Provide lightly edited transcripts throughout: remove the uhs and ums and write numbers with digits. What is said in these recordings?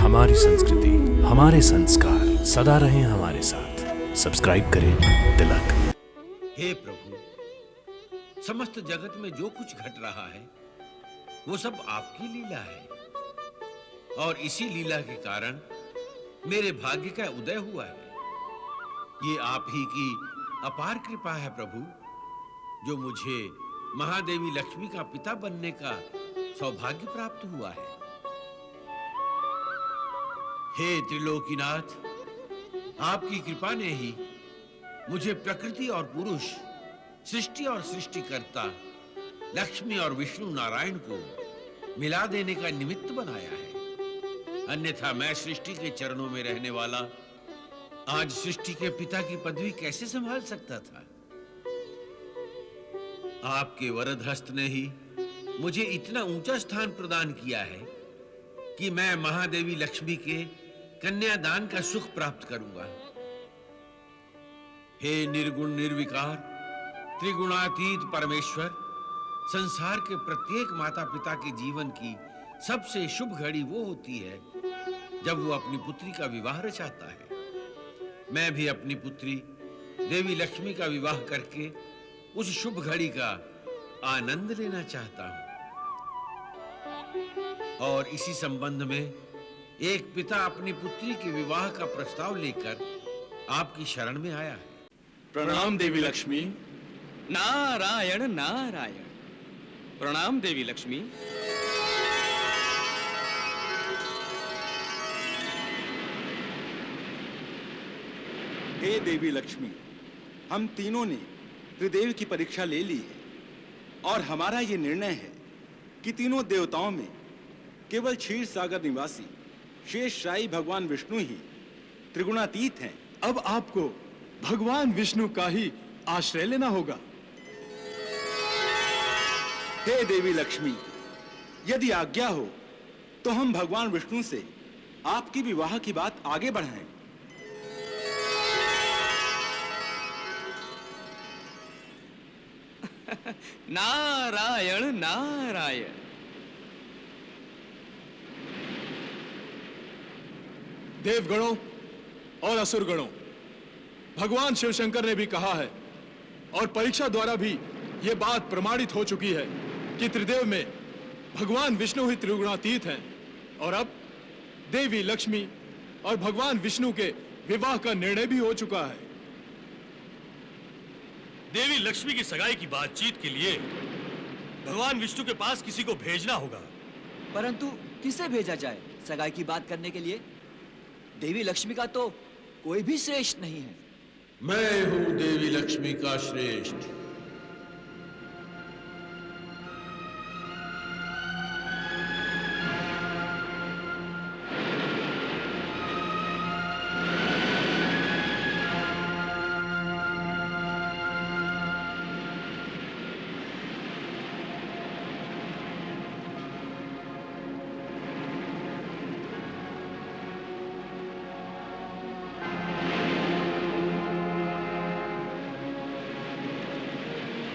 हमारी संस्कृति, हमारे संस्कार सदा रहें हमारे साथ। सब्सक्राइब करें तिलक। हे प्रभु, समस्त जगत में जो कुछ घट रहा है वो सब आपकी लीला है, और इसी लीला के कारण मेरे भाग्य का उदय हुआ है। ये आप ही की अपार कृपा है प्रभु, जो मुझे महादेवी लक्ष्मी का पिता बनने का सौभाग्य प्राप्त हुआ है। हे त्रिलोकीनाथ, आपकी कृपा ने ही मुझे प्रकृति और पुरुष, सृष्टि और सृष्टिकर्ता, लक्ष्मी और विष्णु नारायण को मिला देने का निमित्त बनाया है। अन्यथा मैं सृष्टि के चरणों में रहने वाला आज सृष्टि के पिता की पदवी कैसे संभाल सकता था। आपके वरद हस्त ने ही मुझे इतना ऊंचा स्थान प्रदान किया है कि मैं महादेवी लक्ष्मी के कन्यादान का सुख प्राप्त करूंगा। हे निर्गुण निर्विकार त्रिगुणातीत परमेश्वर, संसार के प्रत्येक माता पिता के जीवन की सबसे शुभ घड़ी वो होती है जब वो अपनी पुत्री का विवाह रचाता है। मैं भी अपनी पुत्री देवी लक्ष्मी का विवाह करके उस शुभ घड़ी का आनंद लेना चाहता हूं। और इसी संबंध में एक पिता अपनी पुत्री के विवाह का प्रस्ताव लेकर आपकी शरण में आया है। प्रणाम देवी लक्ष्मी। नारायण नारायण। प्रणाम देवी लक्ष्मी। हे देवी लक्ष्मी, हम तीनों ने त्रिदेव की परीक्षा ले ली है और हमारा ये निर्णय है कि तीनों देवताओं में केवल क्षीर सागर निवासी शेषशायी भगवान विष्णु ही त्रिगुणातीत हैं। अब आपको भगवान विष्णु का ही आश्रय लेना होगा। हे देवी लक्ष्मी, यदि आज्ञा हो तो हम भगवान विष्णु से आपकी विवाह की बात आगे बढ़ाएं। नारायण नारायण। देवगणों और असुरगणों, भगवान शिव शंकर ने भी कहा है और परीक्षा द्वारा भी यह बात प्रमाणित हो चुकी है कि त्रिदेव में भगवान विष्णु ही त्रिगुणातीत हैं। और अब देवी लक्ष्मी और भगवान विष्णु के विवाह का निर्णय भी हो चुका है। देवी लक्ष्मी की सगाई की बातचीत के लिए भगवान विष्णु के पास किसी को भेजना होगा। परंतु किसे भेजा जाए सगाई की बात करने के लिए? देवी लक्ष्मी का तो कोई भी श्रेष्ठ नहीं है। मैं हूं देवी लक्ष्मी का श्रेष्ठ।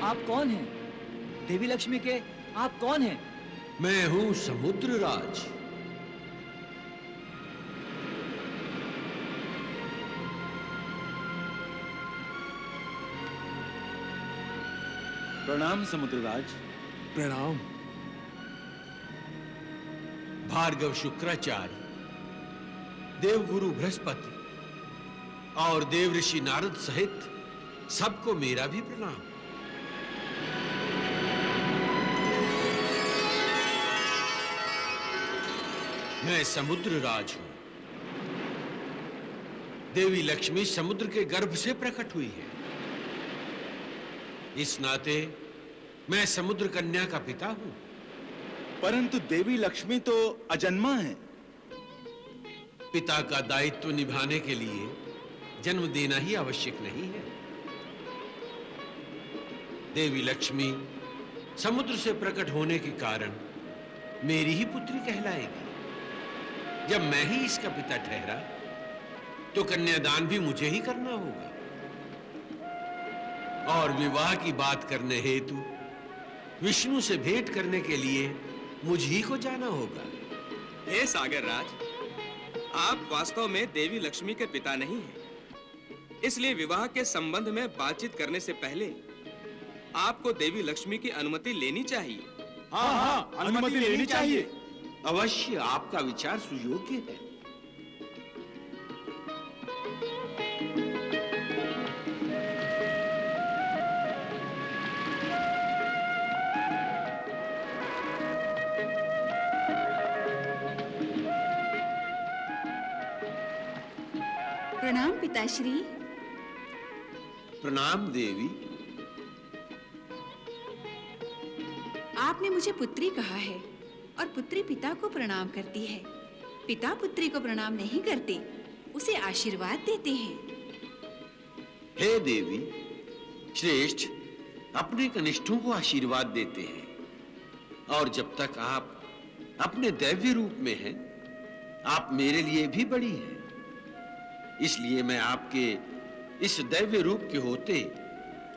आप कौन हैं? देवी लक्ष्मी के आप कौन हैं? मैं हूं समुद्र राज। प्रणाम समुद्रराज। प्रणाम। भार्गव शुक्राचार्य, देवगुरु बृहस्पति और देवऋषि नारद सहित सबको मेरा भी प्रणाम। मैं समुद्र राज हूं। देवी लक्ष्मी समुद्र के गर्भ से प्रकट हुई है। इस नाते मैं समुद्र कन्या का पिता हूं। परंतु देवी लक्ष्मी तो अजन्मा है। पिता का दायित्व निभाने के लिए जन्म देना ही आवश्यक नहीं है। देवी लक्ष्मी समुद्र से प्रकट होने के कारण मेरी ही पुत्री कहलाएगी। जब मैं ही इसका पिता ठहरा तो कन्यादान भी मुझे ही करना होगा, और विवाह की बात करने हेतु विष्णु से भेंट करने के लिए मुझ ही को जाना होगा। हे सागर राज, आप वास्तव में देवी लक्ष्मी के पिता नहीं हैं। इसलिए विवाह के संबंध में बातचीत करने से पहले आपको देवी लक्ष्मी की अनुमति लेनी चाहिए। हाँ हाँ, अनुमति लेनी चाहिए। अवश्य, आपका विचार सुयोग्य है। प्रणाम पिताश्री। प्रणाम देवी। आपने मुझे पुत्री कहा है और पुत्री पिता को प्रणाम करती है। पिता पुत्री को प्रणाम नहीं करते, उसे आशीर्वाद देते हैं। हे देवी, श्रेष्ठ अपने कनिष्ठों को आशीर्वाद देते हैं और जब तक आप अपने दैव्य रूप में हैं, आप मेरे लिए भी बड़ी हैं। इसलिए मैं आपके इस दैव्य रूप के होते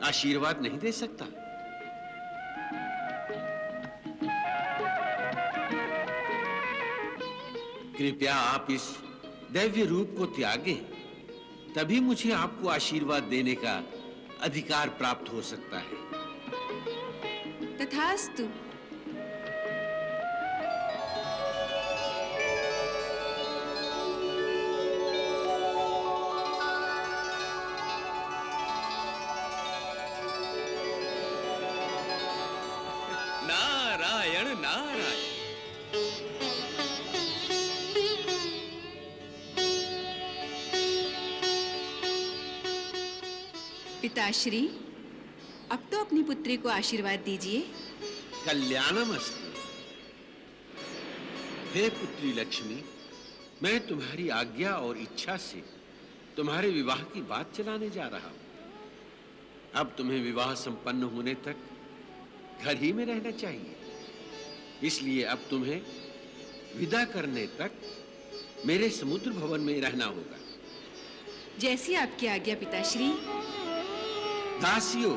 आशीर्वाद नहीं दे सकता। कृपया आप इस दैव्य रूप को त्यागें, तभी मुझे आपको आशीर्वाद देने का अधिकार प्राप्त हो सकता है। तथास्तु। नारायण नारायण। पिताश्री, अब तो अपनी पुत्री को आशीर्वाद दीजिए। कल्याणमस्तु। हे पुत्री लक्ष्मी, मैं तुम्हारी आज्ञा और इच्छा से तुम्हारे विवाह की बात चलाने जा रहा हूं। अब तुम्हें विवाह संपन्न होने तक घर ही में रहना चाहिए। इसलिए अब तुम्हें विदा करने तक मेरे समुद्र भवन में रहना होगा। जैसी आपकी आज्ञा पिताश्री। दासियों,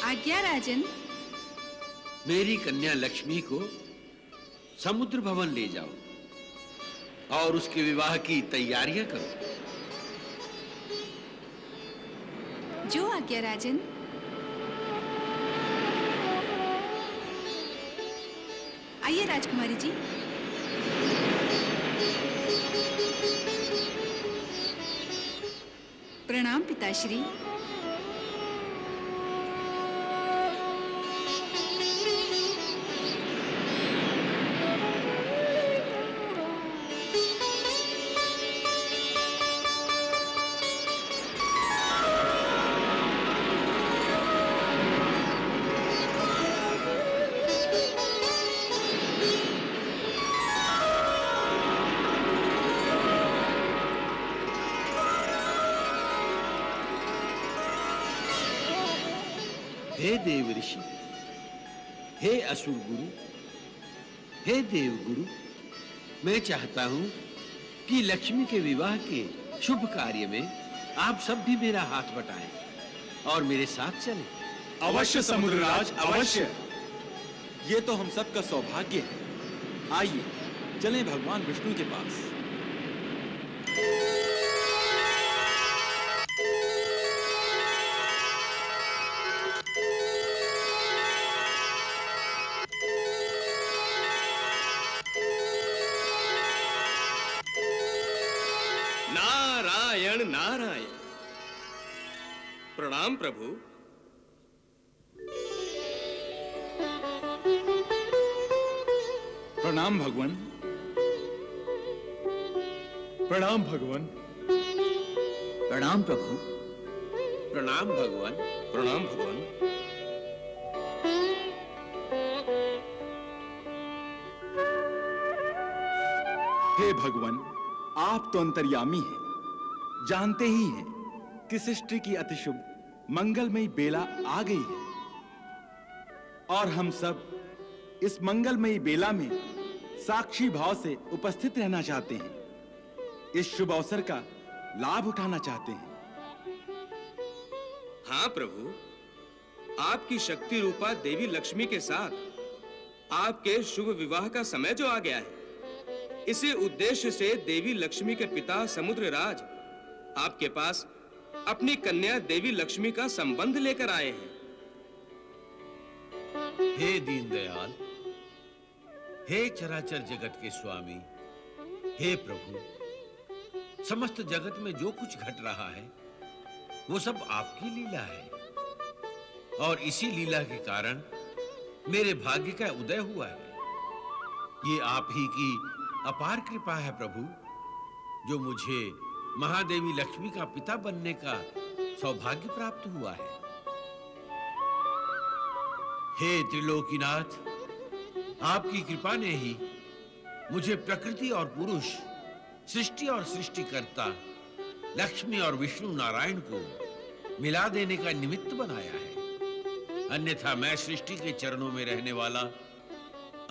आज्ञा राजन। मेरी कन्या लक्ष्मी को समुद्र भवन ले जाओ और उसके विवाह की तैयारियां करो। जो आज्ञा राजन। आइए राजकुमारी जी। प्रणाम पिताश्री। हे देव ऋषि, हे असुर गुरु, हे देव गुरु, मैं चाहता हूं कि लक्ष्मी के विवाह के शुभ कार्य में आप सब भी मेरा हाथ बटाएं और मेरे साथ चलें। अवश्य समुद्रराज, अवश्य। ये तो हम सबका सौभाग्य है। आइए चलें भगवान विष्णु के पास। नारायण नारायण। प्रणाम प्रभु। प्रणाम भगवान। प्रणाम भगवान। प्रणाम प्रभु। प्रणाम भगवान। प्रणाम भगवान। हे भगवान, आप तो अंतर्यामी हैं, जानते ही हैं कि सृष्टि की अतिशुभ मंगलमयी बेला आ गई है और हम सब इस मंगलमयी बेला में साक्षी भाव से उपस्थित रहना चाहते हैं, इस शुभ अवसर का लाभ उठाना चाहते हैं। हाँ प्रभु, आपकी शक्ति रूपा देवी लक्ष्मी के साथ आपके शुभ विवाह का समय जो आ गया है, इसी उद्देश्य से देवी लक्ष्मी के पिता समुद्रराज आपके पास अपनी कन्या देवी लक्ष्मी का संबंध लेकर आए हैं। हे दीनदयाल, हे चराचर जगत के स्वामी, हे प्रभु, समस्त जगत में जो कुछ घट रहा है वो सब आपकी लीला है, और इसी लीला के कारण मेरे भाग्य का उदय हुआ है। ये आप ही की अपार कृपा है प्रभु, जो मुझे महादेवी लक्ष्मी का पिता बनने का सौभाग्य प्राप्त हुआ है। हे त्रिलोकीनाथ, आपकी कृपा ने ही मुझे प्रकृति और पुरुष, सृष्टि और सृष्टिकर्ता, लक्ष्मी और विष्णु नारायण को मिला देने का निमित्त बनाया है। अन्यथा मैं सृष्टि के चरणों में रहने वाला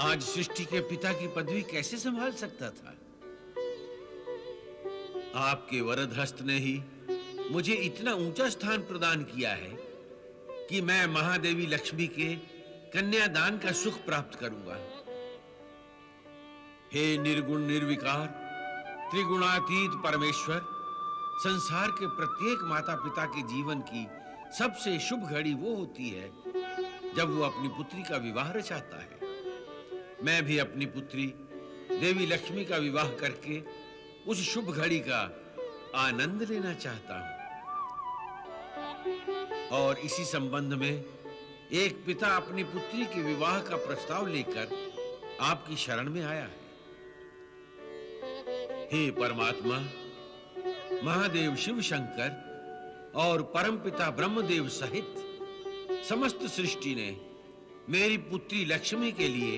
आज सृष्टि के पिता की पदवी कैसे संभाल सकता था। आपके वरद हस्त ने ही मुझे इतना ऊंचा स्थान प्रदान किया है कि मैं महादेवी लक्ष्मी के कन्यादान का सुख प्राप्त करूंगा। हे निर्गुण निर्विकार त्रिगुणातीत परमेश्वर, संसार के प्रत्येक माता पिता के जीवन की सबसे शुभ घड़ी वो होती है जब वो अपनी पुत्री का विवाह रचाता है। मैं भी अपनी पुत्री देवी लक्ष्मी का विवाह करके उस शुभ घड़ी का आनंद लेना चाहता हूं। और इसी संबंध में एक पिता अपनी पुत्री के विवाह का प्रस्ताव लेकर आपकी शरण में आया है। हे परमात्मा, महादेव शिव शंकर और परमपिता ब्रह्मदेव सहित समस्त सृष्टि ने मेरी पुत्री लक्ष्मी के लिए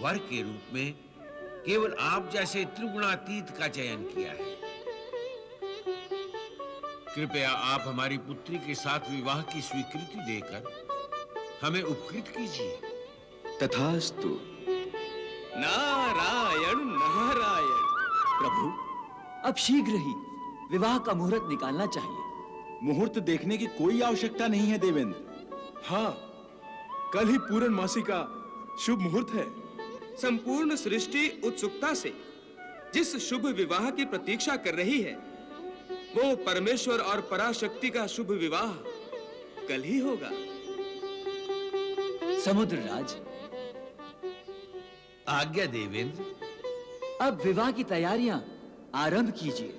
वर के रूप में केवल आप जैसे त्रिगुणातीत का चयन किया है। कृपया आप हमारी पुत्री के साथ विवाह की स्वीकृति देकर हमें उपकृत कीजिए। तथास्तु। नारायण नारायण। प्रभु, अब शीघ्र ही विवाह का मुहूर्त निकालना चाहिए। मुहूर्त देखने की कोई आवश्यकता नहीं है देवेंद्र। हाँ, कल ही पूर्णमासी का शुभ मुहूर्त है। संपूर्ण सृष्टि उत्सुकता से जिस शुभ विवाह की प्रतीक्षा कर रही है, वो परमेश्वर और पराशक्ति का शुभ विवाह कल ही होगा। समुद्रराज, आज्ञा देवेंद्र। अब विवाह की तैयारियां आरंभ कीजिए।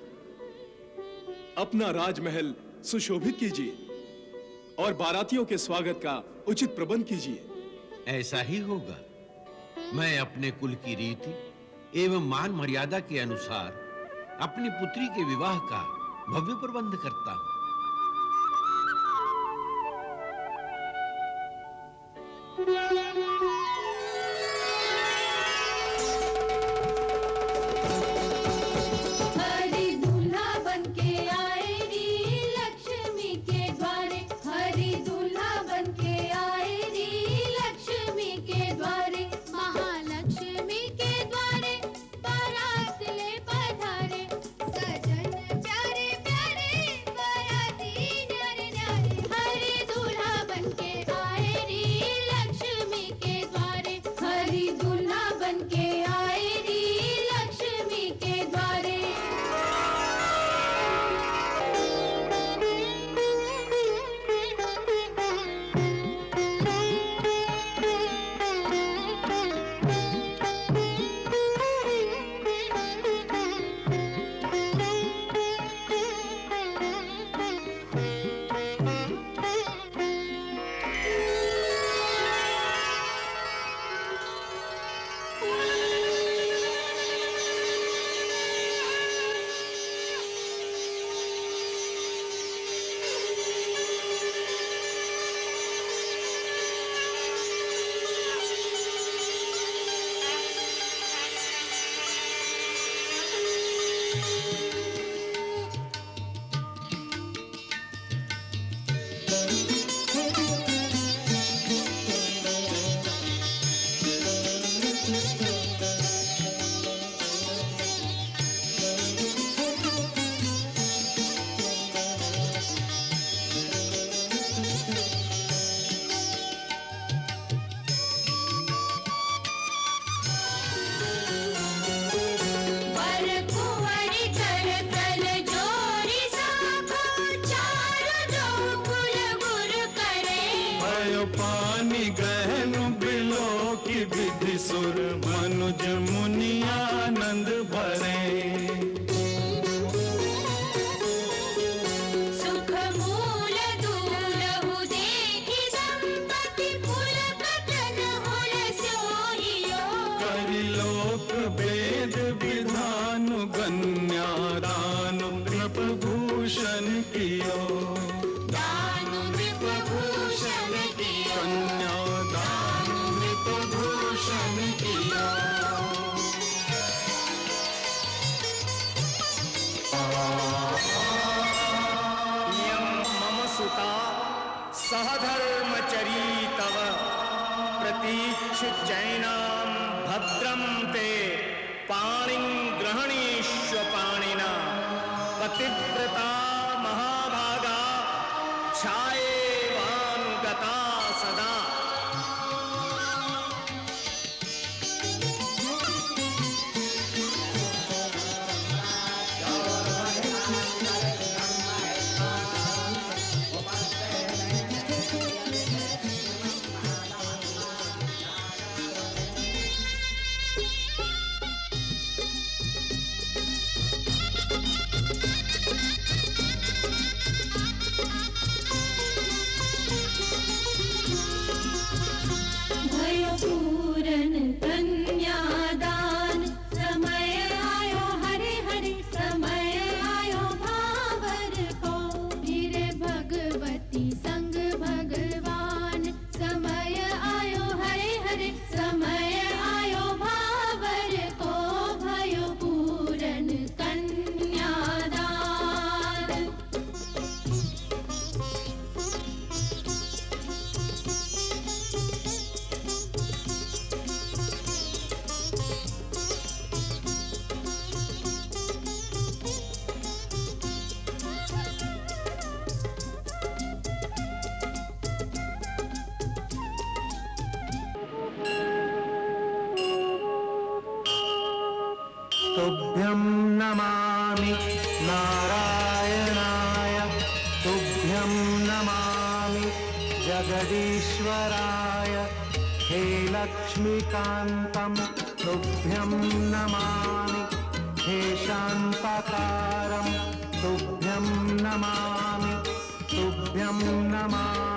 अपना राजमहल सुशोभित कीजिए और बारातियों के स्वागत का उचित प्रबंध कीजिए। ऐसा ही होगा। मैं अपने कुल की रीति एवं मान मर्यादा के अनुसार अपनी पुत्री के विवाह का भव्य प्रबंध करता हूं। हरी दूल्हा बनके आए री लक्ष्मी के द्वारे, हरी दूल्हा बनके आए री लक्ष्मी के द्वारे, महालक्ष्मी के द्वारे बारात ले पधारे, सजन प्यारे प्यारे बाराती न्यारे न्यारे, हरी दूल्हा बनके आए री लक्ष्मी पानी गहन बिलो की विधि सुर मनुज मुनियानंद भरे सुख मूल दूलहु देखि संपत्ति फूल कटन हुल सोहियो करिलोक वेद विधान गण्यादानु नृपभूषण कियो दानु नृपभूषण कियो कन्यादान नृपभूषण कियो इयं मम सुता सहधर्मचरी तव प्रतीक्षिजैनां भद्रं ते पाणिं ग्रहणीष्व पाणिना पतिव्रता महाभागा छायेवानुगता सदा भयो पूरन कन्यादान समय आयो हरे हरे समय आयो भावर को वीरे भगवती संग भगवान समय आयो हरे हरे समय आयो भावर को भयो पूरन कन्यादान तुभ्यं नमामि नारायणाय तुभ्यं नमामि जगदीश्वराय हे लक्ष्मीकान्तं तुभ्यं नमामि हे शान्ताकारं तुभ्यं नमामि तुभ्यं नमामि